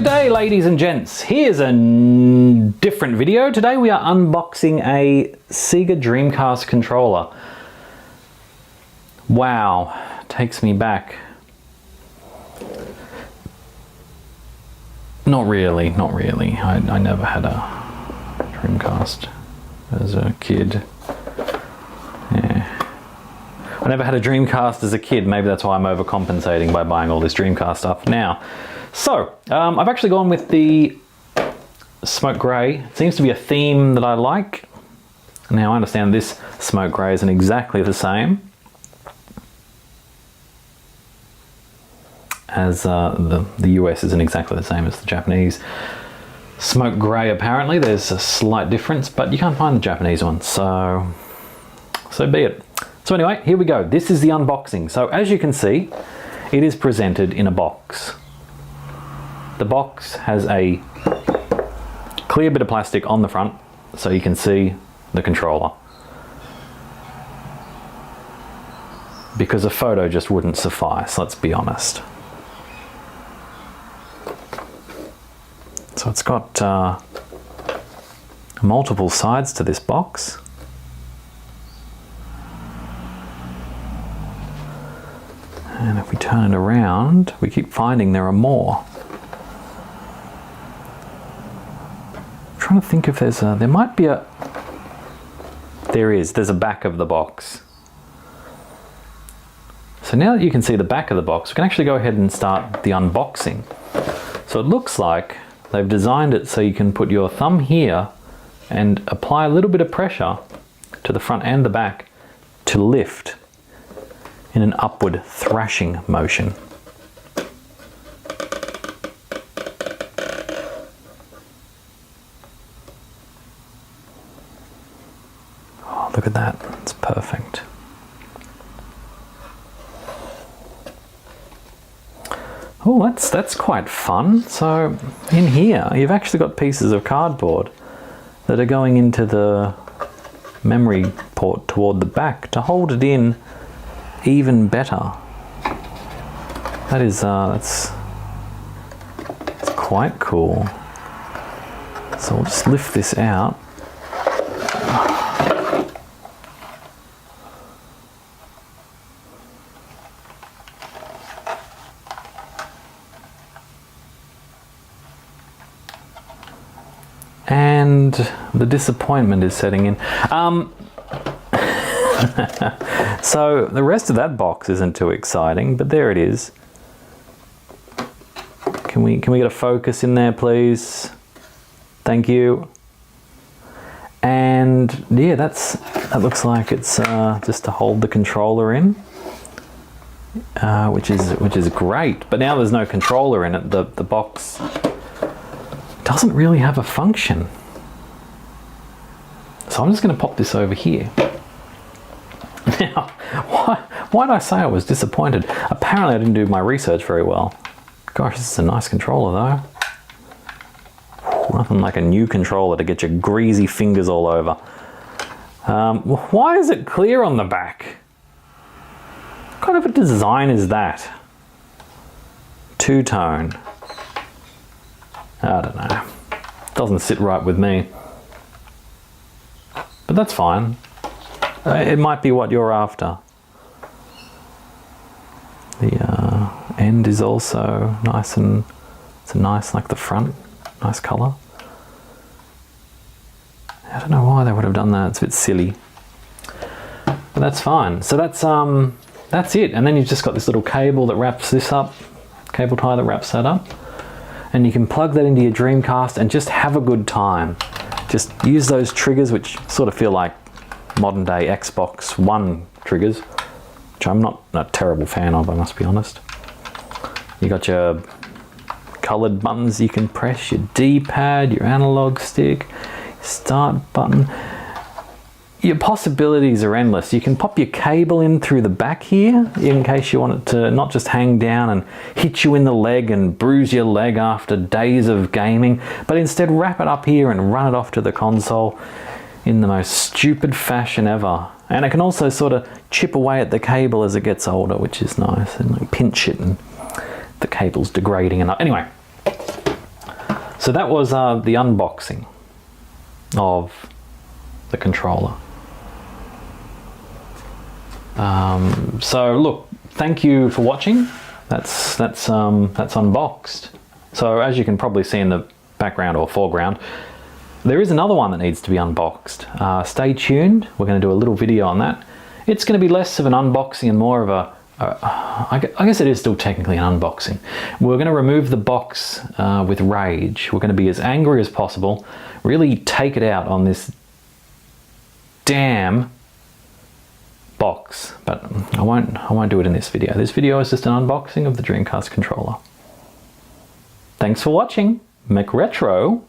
Good day, ladies and gents. Here's a different video. Today we are unboxing a Sega Dreamcast controller. Wow, takes me back. Not really. I never had a Dreamcast as a kid. Yeah. I never had a Dreamcast as a kid. Maybe that's why I'm overcompensating by buying all this Dreamcast stuff now. So, I've actually gone with the smoke grey. It seems to be a theme that I like. Now I understand this smoke grey isn't exactly the same as the US isn't exactly the same as the Japanese smoke grey. Apparently there's a slight difference, but you can't find the Japanese one, so be it. So anyway, here we go. This is the unboxing. So as you can see, it is presented in a box. The box has a clear bit of plastic on the front so you can see the controller, because a photo just wouldn't suffice, let's be honest. So it's got multiple sides to this box. And if we turn it around, we keep finding there are more. I'm trying to think if there's a, there's a back of the box. So now that you can see the back of the box, we can actually go ahead and start the unboxing. So it looks like they've designed it so you can put your thumb here and apply a little bit of pressure to the front and the back to lift in an upward thrashing motion. Oh, look at that, it's perfect. Oh, that's quite fun. So in here, you've actually got pieces of cardboard that are going into the memory port toward the back to hold it in even better. That is, that's quite cool. So we'll just lift this out. And the disappointment is setting in. So the rest of that box isn't too exciting, but there it is. Can we get a focus in there, please? Thank you. And yeah, that looks like it's just to hold the controller in, which is great. But now there's no controller in it. The box doesn't really have a function. So I'm just going to pop this over here. Now, why did I say I was disappointed? Apparently I didn't do my research very well. Gosh, this is a nice controller though. Nothing like a new controller to get your greasy fingers all over. Why is it clear on the back? What kind of a design is that? Two-tone. I don't know. Doesn't sit right with me. But that's fine. It might be what you're after. The end is also nice, and it's nice like the front. Nice colour. I don't know why they would have done that. It's a bit silly. But that's fine. So that's it. And then you've just got this little cable that wraps this up. Cable tie that wraps that up. And you can plug that into your Dreamcast and just have a good time. Just use those triggers, which sort of feel like modern day Xbox One triggers, which I'm not a terrible fan of, I must be honest. You got your colored buttons you can press, your D-pad, your analog stick, start button. Your possibilities are endless. You can pop your cable in through the back here in case you want it to not just hang down and hit you in the leg and bruise your leg after days of gaming, but instead wrap it up here and run it off to the console in the most stupid fashion ever. And it can also sort of chip away at the cable as it gets older, which is nice, and like pinch it and the cable's degrading enough. Anyway, So that was the unboxing of the controller. So look, thank you for watching. That's unboxed. So as you can probably see in the background or foreground, there is another one that needs to be unboxed. Stay tuned. We're going to do a little video on that. It's going to be less of an unboxing and more of I guess it is still technically an unboxing. We're going to remove the box with rage. We're going to be as angry as possible. Really take it out on this damn box. But I won't do it in this video. This video is just an unboxing of the Dreamcast controller. Thanks for watching. McRetro